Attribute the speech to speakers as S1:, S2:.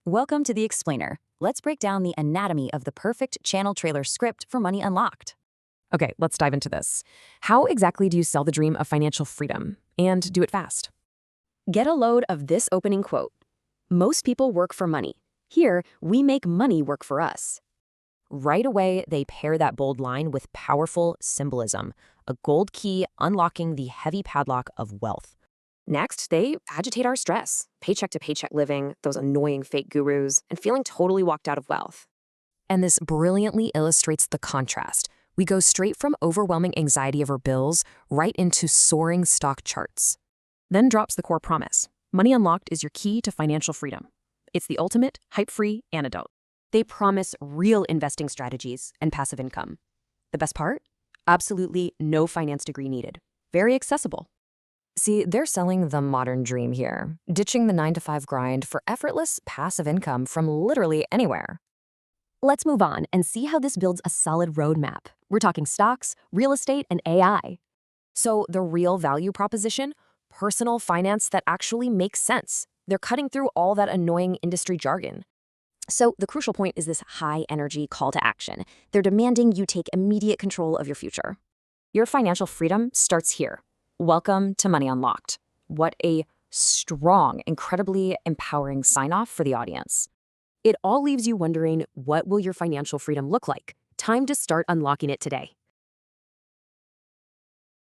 S1: Welcome to The Explainer. Let's break down the anatomy of the perfect channel trailer script for Money Unlocked.
S2: Okay, let's dive into this. How exactly do you sell the dream of financial freedom and do it fast?
S1: Get a load of this opening quote. Most people work for money. Here, we make money work for us.
S2: Right away, they pair that bold line with powerful symbolism, a gold key unlocking the heavy padlock of wealth.
S3: Next, they agitate our stress, paycheck to paycheck living, those annoying fake gurus, and feeling totally walked out of wealth.
S2: And this brilliantly illustrates the contrast. We go straight from overwhelming anxiety over bills right into soaring stock charts. Then drops the core promise. Money Unlocked is your key to financial freedom. It's the ultimate, hype-free antidote.
S1: They promise real investing strategies and passive income. The best part? Absolutely no finance degree needed. Very accessible.
S2: See, they're selling the modern dream here, ditching the 9-to-5 grind for effortless passive income from literally anywhere.
S1: Let's move on and see how this builds a solid roadmap. We're talking stocks, real estate, and AI.
S2: So the real value proposition? Personal finance that actually makes sense. They're cutting through all that annoying industry jargon.
S1: So the crucial point is this high-energy call to action. They're demanding you take immediate control of your future. Your financial freedom starts here. Welcome to Money Unlocked. What a strong, incredibly empowering sign-off for the audience. It all leaves you wondering, what will your financial freedom look like? Time to start unlocking it today.